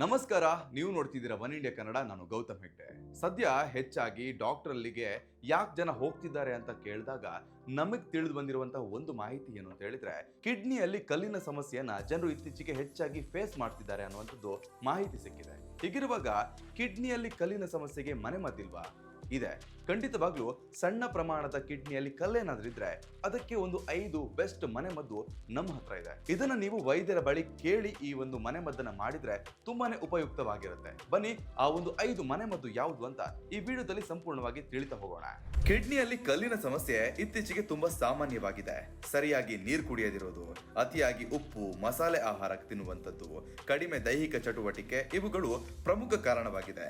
ನಮಸ್ಕಾರ, ನೀವು ನೋಡ್ತಿದ್ದೀರಾ ಒನ್ ಇಂಡಿಯಾ ಕನ್ನಡ. ನಾನು ಗೌತಮ್ ಹೆಗ್ಡೆ. ಸದ್ಯ ಹೆಚ್ಚಾಗಿ ಡಾಕ್ಟರ್ ಅಲ್ಲಿಗೆ ಯಾಕೆ ಜನ ಹೋಗ್ತಿದ್ದಾರೆ ಅಂತ ಕೇಳಿದಾಗ ನಮಗೆ ತಿಳಿದು ಬಂದಿರುವಂತಹ ಒಂದು ಮಾಹಿತಿ ಏನು ಅಂತ ಹೇಳಿದ್ರೆ, ಕಿಡ್ನಿಯಲ್ಲಿ ಕಲ್ಲಿನ ಸಮಸ್ಯೆಯನ್ನ ಜನರು ಇತ್ತೀಚೆಗೆ ಹೆಚ್ಚಾಗಿ ಫೇಸ್ ಮಾಡ್ತಿದ್ದಾರೆ ಅನ್ನುವಂಥದ್ದು ಮಾಹಿತಿ ಸಿಕ್ಕಿದೆ. ಹೀಗಿರುವಾಗ ಕಿಡ್ನಿಯಲ್ಲಿ ಕಲ್ಲಿನ ಸಮಸ್ಯೆಗೆ ಮನೆಮದ್ದಿಲ್ವಾ? ಇದೆ, ಖಂಡಿತವಾಗ್ಲೂ. ಸಣ್ಣ ಪ್ರಮಾಣದ ಕಿಡ್ನಿಯಲ್ಲಿ ಕಲ್ಲೇನಾದ್ರೂ ಇದ್ರೆ ಅದಕ್ಕೆ ಒಂದು 5 ಬೆಸ್ಟ್ ಮನೆಮದ್ದು ನಮ್ಮ ಹತ್ರ ಇದೆ. ಇದನ್ನ ನೀವು ವೈದ್ಯರ ಬಳಿ ಕೇಳಿ ಈ ಒಂದು ಮನೆಮದ್ದನ್ನ ಮಾಡಿದ್ರೆ ತುಂಬಾನೇ ಉಪಯುಕ್ತವಾಗಿರುತ್ತೆ. ಬನ್ನಿ, ಆ ಒಂದು 5 ಮನೆಮದ್ದು ಯಾವುದು ಅಂತ ಈ ವಿಡಿಯೋದಲ್ಲಿ ಸಂಪೂರ್ಣವಾಗಿ ತಿಳಿತಾ ಹೋಗೋಣ. ಕಿಡ್ನಿಯಲ್ಲಿ ಕಲ್ಲಿನ ಸಮಸ್ಯೆ ಇತ್ತೀಚೆಗೆ ತುಂಬಾ ಸಾಮಾನ್ಯವಾಗಿದೆ. ಸರಿಯಾಗಿ ನೀರು ಕುಡಿಯದಿರೋದು, ಅತಿಯಾಗಿ ಉಪ್ಪು ಮಸಾಲೆ ಆಹಾರ ತಿನ್ನುವಂಥದ್ದು, ಕಡಿಮೆ ದೈಹಿಕ ಚಟುವಟಿಕೆ ಇವುಗಳು ಪ್ರಮುಖ ಕಾರಣವಾಗಿದೆ.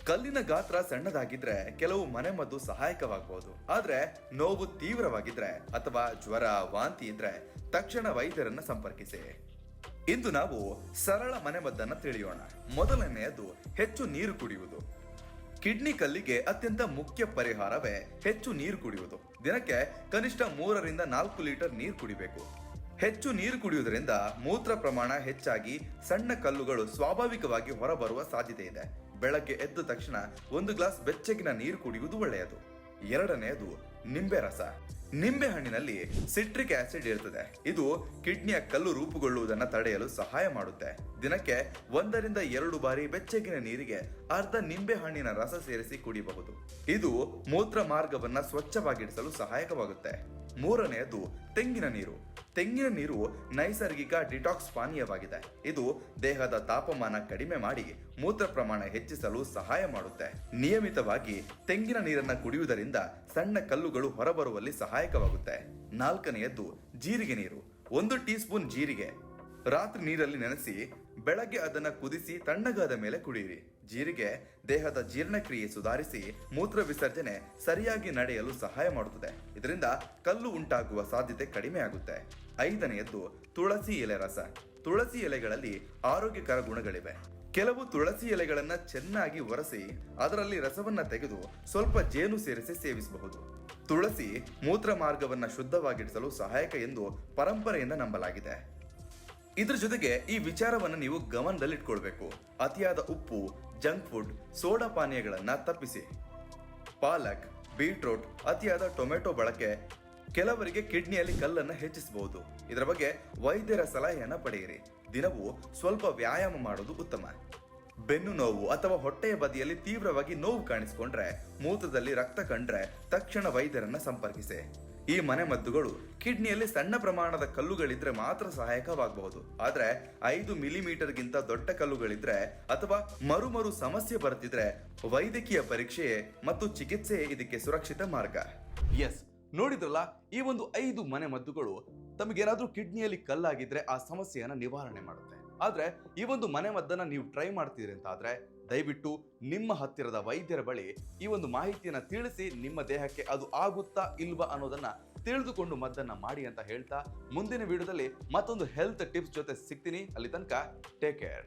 ಕಲ್ಲಿನ ಗಾತ್ರ ಸಣ್ಣದಾಗಿದ್ರೆ ಕೆಲವು ಮನೆಮದ್ದು ಸಹಾಯಕವಾಗಬಹುದು. ಆದ್ರೆ ನೋವು ತೀವ್ರವಾಗಿದ್ರೆ ಅಥವಾ ಜ್ವರ ವಾಂತಿ ಇದ್ರೆ ತಕ್ಷಣ ವೈದ್ಯರನ್ನ ಸಂಪರ್ಕಿಸಿ. ಇಂದು ನಾವು ಸರಳ ಮನೆಮದ್ದನ್ನ ತಿಳಿಯೋಣ. ಮೊದಲನೆಯದು ಹೆಚ್ಚು ನೀರು ಕುಡಿಯುವುದು. ಕಿಡ್ನಿ ಕಲ್ಲಿಗೆ ಅತ್ಯಂತ ಮುಖ್ಯ ಪರಿಹಾರವೇ ಹೆಚ್ಚು ನೀರು ಕುಡಿಯುವುದು. ದಿನಕ್ಕೆ ಕನಿಷ್ಠ 3 ರಿಂದ 4 ಲೀಟರ್ ನೀರು ಕುಡಿಬೇಕು. ಹೆಚ್ಚು ನೀರು ಕುಡಿಯುವುದರಿಂದ ಮೂತ್ರ ಪ್ರಮಾಣ ಹೆಚ್ಚಾಗಿ ಸಣ್ಣ ಕಲ್ಲುಗಳು ಸ್ವಾಭಾವಿಕವಾಗಿ ಹೊರಬರುವ ಸಾಧ್ಯತೆ ಇದೆ. ಬೆಳಗ್ಗೆ ಎದ್ದ ತಕ್ಷಣ 1 ಗ್ಲಾಸ್ ಬೆಚ್ಚಗಿನ ನೀರು ಕುಡಿಯುವುದು ಒಳ್ಳೆಯದು. ಎರಡನೆಯದು ನಿಂಬೆ ರಸ. ನಿಂಬೆ ಹಣ್ಣಿನಲ್ಲಿ ಸಿಟ್ರಿಕ್ ಆಸಿಡ್ ಇರುತ್ತದೆ. ಇದು ಕಿಡ್ನಿಯ ಕಲ್ಲು ರೂಪುಗೊಳ್ಳುವುದನ್ನು ತಡೆಯಲು ಸಹಾಯ ಮಾಡುತ್ತೆ. ದಿನಕ್ಕೆ 1 ರಿಂದ 2 ಬಾರಿ ಬೆಚ್ಚಗಿನ ನೀರಿಗೆ ಅರ್ಧ ನಿಂಬೆ ಹಣ್ಣಿನ ರಸ ಸೇರಿಸಿ ಕುಡಿಯಬಹುದು. ಇದು ಮೂತ್ರ ಮಾರ್ಗವನ್ನ ಸ್ವಚ್ಛವಾಗಿಡಿಸಲು ಸಹಾಯಕವಾಗುತ್ತೆ. ಮೂರನೆಯದು ತೆಂಗಿನ ನೀರು. ತೆಂಗಿನ ನೀರು ನೈಸರ್ಗಿಕ ಡಿಟಾಕ್ಸ್ ಪಾನೀಯವಾಗಿದೆ. ಇದು ದೇಹದ ತಾಪಮಾನ ಕಡಿಮೆ ಮಾಡಿ ಮೂತ್ರ ಪ್ರಮಾಣ ಹೆಚ್ಚಿಸಲು ಸಹಾಯ ಮಾಡುತ್ತೆ. ನಿಯಮಿತವಾಗಿ ತೆಂಗಿನ ನೀರನ್ನ ಕುಡಿಯುವುದರಿಂದ ಸಣ್ಣ ಕಲ್ಲುಗಳು ಹೊರಬರುವಲ್ಲಿ ಸಹಾಯಕವಾಗುತ್ತೆ. ನಾಲ್ಕನೆಯದ್ದು ಜೀರಿಗೆ ನೀರು. 1 ಟೀ ಸ್ಪೂನ್ ಜೀರಿಗೆ ರಾತ್ರಿ ನೀರಲ್ಲಿ ನೆನೆಸಿ ಬೆಳಗ್ಗೆ ಅದನ್ನ ಕುದಿಸಿ ತಣ್ಣಗಾದ ಮೇಲೆ ಕುಡಿಯಿರಿ. ಜೀರಿಗೆ ದೇಹದ ಜೀರ್ಣಕ್ರಿಯೆ ಸುಧಾರಿಸಿ ಮೂತ್ರ ವಿಸರ್ಜನೆ ಸರಿಯಾಗಿ ನಡೆಯಲು ಸಹಾಯ ಮಾಡುತ್ತದೆ. ಇದರಿಂದ ಕಲ್ಲು ಉಂಟಾಗುವ ಸಾಧ್ಯತೆ ಕಡಿಮೆ ಆಗುತ್ತೆ. ಐದನೆಯದ್ದು ತುಳಸಿ ಎಲೆ ರಸ. ತುಳಸಿ ಎಲೆಗಳಲ್ಲಿ ಆರೋಗ್ಯಕರ ಗುಣಗಳಿವೆ. ಕೆಲವು ತುಳಸಿ ಎಲೆಗಳನ್ನ ಚೆನ್ನಾಗಿ ಒರೆಸಿ ಅದರಲ್ಲಿ ರಸವನ್ನ ತೆಗೆದು ಸ್ವಲ್ಪ ಜೇನು ಸೇರಿಸಿ ಸೇವಿಸಬಹುದು. ತುಳಸಿ ಮೂತ್ರ ಮಾರ್ಗವನ್ನ ಶುದ್ಧವಾಗಿಡಿಸಲು ಸಹಾಯಕ ಎಂದು ಪರಂಪರೆಯಿಂದ ನಂಬಲಾಗಿದೆ. ಇದ್ರ ಜೊತೆಗೆ ಈ ವಿಚಾರವನ್ನು ನೀವು ಗಮನದಲ್ಲಿಟ್ಕೊಳ್ಬೇಕು. ಅತಿಯಾದ ಉಪ್ಪು, ಜಂಕ್ ಫುಡ್, ಸೋಡಾ ಪಾನೀಯಗಳನ್ನ ತಪ್ಪಿಸಿ. ಪಾಲಕ್, ಬೀಟ್ರೂಟ್, ಅತಿಯಾದ ಟೊಮೆಟೊ ಬಳಕೆ ಕೆಲವರಿಗೆ ಕಿಡ್ನಿಯಲ್ಲಿ ಕಲ್ಲನ್ನು ಹೆಚ್ಚಿಸಬಹುದು. ಇದರ ಬಗ್ಗೆ ವೈದ್ಯರ ಸಲಹೆಯನ್ನ ಪಡೆಯಿರಿ. ದಿನವೂ ಸ್ವಲ್ಪ ವ್ಯಾಯಾಮ ಮಾಡೋದು ಉತ್ತಮ. ಬೆನ್ನು ನೋವು ಅಥವಾ ಹೊಟ್ಟೆಯ ಬದಿಯಲ್ಲಿ ತೀವ್ರವಾಗಿ ನೋವು ಕಾಣಿಸಿಕೊಂಡ್ರೆ, ಮೂತ್ರದಲ್ಲಿ ರಕ್ತ ಕಂಡ್ರೆ ತಕ್ಷಣ ವೈದ್ಯರನ್ನ ಸಂಪರ್ಕಿಸಿ. ಈ ಮನೆಮದ್ದುಗಳು ಕಿಡ್ನಿಯಲ್ಲಿ ಸಣ್ಣ ಪ್ರಮಾಣದ ಕಲ್ಲುಗಳಿದ್ರೆ ಮಾತ್ರ ಸಹಾಯಕವಾಗಬಹುದು. ಆದ್ರೆ 5 ಮಿಲಿಮೀಟರ್ಗಿಂತ ದೊಡ್ಡ ಕಲ್ಲುಗಳಿದ್ರೆ ಅಥವಾ ಮರು ಸಮಸ್ಯೆ ಬರ್ತಿದ್ರೆ ವೈದ್ಯಕೀಯ ಪರೀಕ್ಷೆ ಮತ್ತು ಚಿಕಿತ್ಸೆ ಇದಕ್ಕೆ ಸುರಕ್ಷಿತ ಮಾರ್ಗ. ಎಸ್, ನೋಡಿದ್ರಲ್ಲ, ಈ ಒಂದು 5 ಮನೆಮದ್ದುಗಳು ತಮಗೇನಾದ್ರೂ ಕಿಡ್ನಿಯಲ್ಲಿ ಕಲ್ಲಾಗಿದ್ರೆ ಆ ಸಮಸ್ಯೆಯನ್ನ ನಿವಾರಣೆ ಮಾಡುತ್ತೆ. ಆದ್ರೆ ಈ ಒಂದು ಮನೆಮದ್ದನ್ನ ನೀವು ಟ್ರೈ ಮಾಡ್ತೀರಿ ಅಂತ ಆದ್ರೆ ದಯವಿಟ್ಟು ನಿಮ್ಮ ಹತ್ತಿರದ ವೈದ್ಯರ ಬಳಿ ಈ ಒಂದು ಮಾಹಿತಿಯನ್ನ ತಿಳಿಸಿ ನಿಮ್ಮ ದೇಹಕ್ಕೆ ಅದು ಆಗುತ್ತಾ ಇಲ್ವಾ ಅನ್ನೋದನ್ನ ತಿಳಿದುಕೊಂಡು ಮದ್ದನ್ನ ಮಾಡಿ ಅಂತ ಹೇಳ್ತಾ ಮುಂದಿನ ವಿಡಿಯೋದಲ್ಲಿ ಮತ್ತೊಂದು ಹೆಲ್ತ್ ಟಿಪ್ಸ್ ಜೊತೆ ಸಿಗ್ತೀನಿ. ಅಲ್ಲಿ ತನಕ ಟೇಕ್ ಕೇರ್.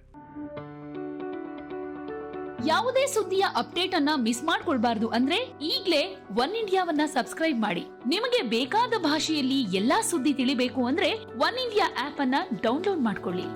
ಯಾವುದೇ ಸುದ್ದಿಯ ಅಪ್ಡೇಟ್ ಅನ್ನ ಮಿಸ್ ಮಾಡ್ಕೊಳ್ಬಾರ್ದು ಅಂದ್ರೆ ಈಗ್ಲೇ ಒನ್ ಇಂಡಿಯಾವನ್ನ ಸಬ್ಸ್ಕ್ರೈಬ್ ಮಾಡಿ. ನಿಮಗೆ ಬೇಕಾದ ಭಾಷೆಯಲ್ಲಿ ಎಲ್ಲಾ ಸುದ್ದಿ ತಿಳಿಬೇಕು ಅಂದ್ರೆ ಒನ್ ಇಂಡಿಯಾ ಆಪ್ ಅನ್ನ ಡೌನ್ಲೋಡ್ ಮಾಡ್ಕೊಳ್ಳಿ.